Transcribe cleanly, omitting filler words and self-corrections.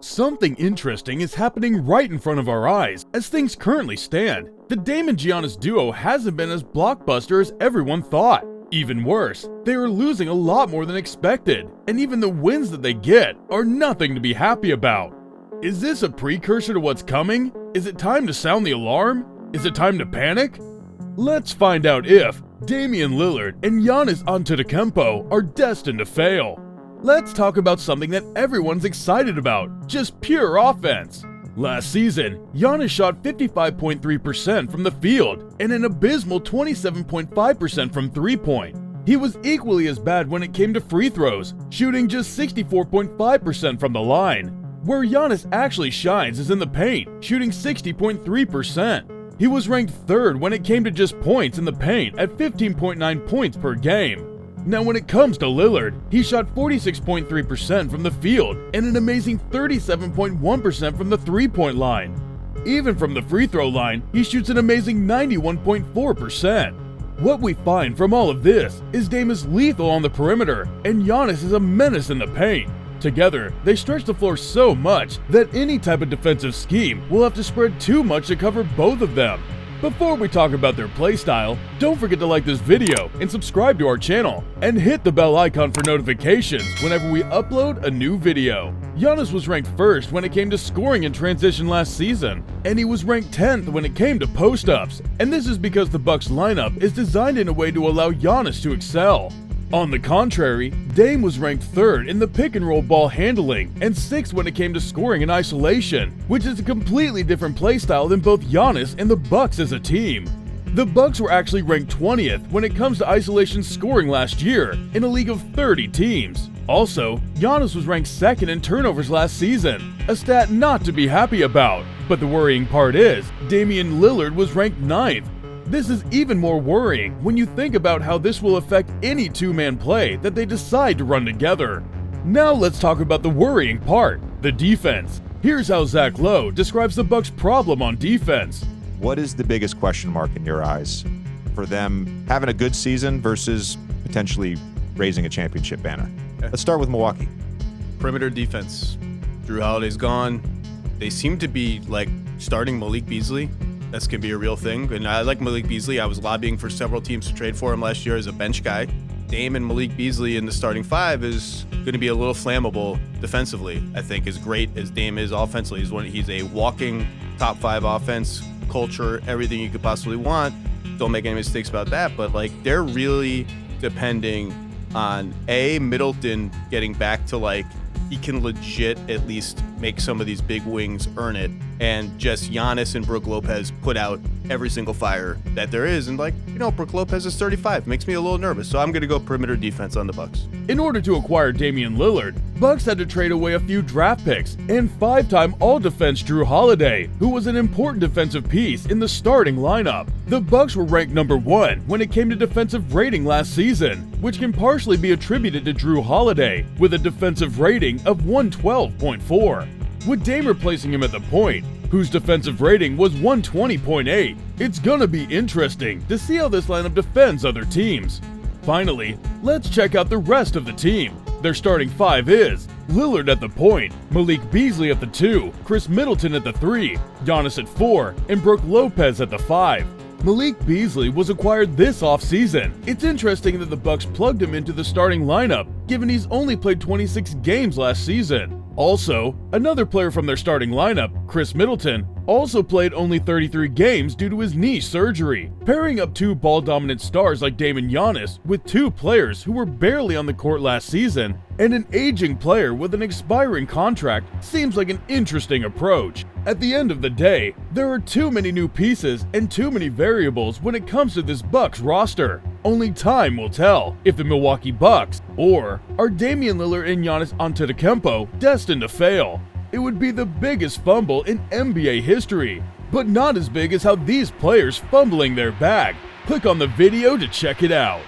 Something interesting is happening right in front of our eyes as things currently stand. The Dame and Giannis duo hasn't been as blockbuster as everyone thought. Even worse, they are losing a lot more than expected, and even the wins that they get are nothing to be happy about. Is this a precursor to what's coming? Is it time to sound the alarm? Is it time to panic? Let's find out if Damian Lillard and Giannis Antetokounmpo are destined to fail. Let's talk about something that everyone's excited about, just pure offense. Last season, Giannis shot 55.3% from the field and an abysmal 27.5% from three-point. He was equally as bad when it came to free throws, shooting just 64.5% from the line. Where Giannis actually shines is in the paint, shooting 60.3%. He was ranked third when it came to just points in the paint at 15.9 points per game. Now when it comes to Lillard, he shot 46.3% from the field and an amazing 37.1% from the three-point line. Even from the free throw line, he shoots an amazing 91.4%. What we find from all of this is Dame is lethal on the perimeter and Giannis is a menace in the paint. Together, they stretch the floor so much that any type of defensive scheme will have to spread too much to cover both of them. Before we talk about their playstyle, don't forget to like this video and subscribe to our channel, and hit the bell icon for notifications whenever we upload a new video. Giannis was ranked first when it came to scoring in transition last season, and he was ranked 10th when it came to post-ups, and this is because the Bucks lineup is designed in a way to allow Giannis to excel. On the contrary, Dame was ranked third in the pick-and-roll ball handling and 6th when it came to scoring in isolation, which is a completely different playstyle than both Giannis and the Bucks as a team. The Bucks were actually ranked 20th when it comes to isolation scoring last year in a league of 30 teams. Also, Giannis was ranked 2nd in turnovers last season, a stat not to be happy about. But the worrying part is, Damian Lillard was ranked 9th. This is even more worrying when you think about how this will affect any two-man play that they decide to run together. Now let's talk about the worrying part, the defense. Here's how Zach Lowe describes the Bucks' problem on defense. What is the biggest question mark in your eyes for them having a good season versus potentially raising a championship banner? Let's start with Milwaukee. Perimeter defense. Jrue Holiday's gone. They seem to be starting Malik Beasley. That's going to be a real thing. And I like Malik Beasley. I was lobbying for several teams to trade for him last year as a bench guy. Dame and Malik Beasley in the starting five is going to be a little flammable defensively. I think as great as Dame is offensively, he's a walking top 5 offense, culture, everything you could possibly want. Don't make any mistakes about that. But they're really depending on Middleton getting back to he can legit at least make some of these big wings earn it, and just Giannis and Brook Lopez put out every single fire that there is. And Brook Lopez is 35, makes me a little nervous, so I'm gonna go perimeter defense on the Bucks. In order to acquire Damian Lillard, Bucks had to trade away a few draft picks and 5-time All-Defense Jrue Holiday, who was an important defensive piece in the starting lineup. The Bucks were ranked number 1 when it came to defensive rating last season, which can partially be attributed to Jrue Holiday, with a defensive rating of 112.4. With Dame replacing him at the point, whose defensive rating was 120.8, it's gonna be interesting to see how this lineup defends other teams. Finally, let's check out the rest of the team. Their starting 5 is Lillard at the point, Malik Beasley at the 2, Chris Middleton at the 3, Giannis at 4, and Brook Lopez at the 5. Malik Beasley was acquired this offseason. It's interesting that the Bucks plugged him into the starting lineup, given he's only played 26 games last season. Also, another player from their starting lineup, Chris Middleton, also played only 33 games due to his knee surgery. Pairing up 2 ball-dominant stars like Dame and Giannis with 2 players who were barely on the court last season and an aging player with an expiring contract seems like an interesting approach. At the end of the day, there are too many new pieces and too many variables when it comes to this Bucks roster. Only time will tell if the Milwaukee Bucks or are Damian Lillard and Giannis Antetokounmpo destined to fail. It would be the biggest fumble in NBA history, but not as big as how these players fumbling their bag. Click on the video to check it out.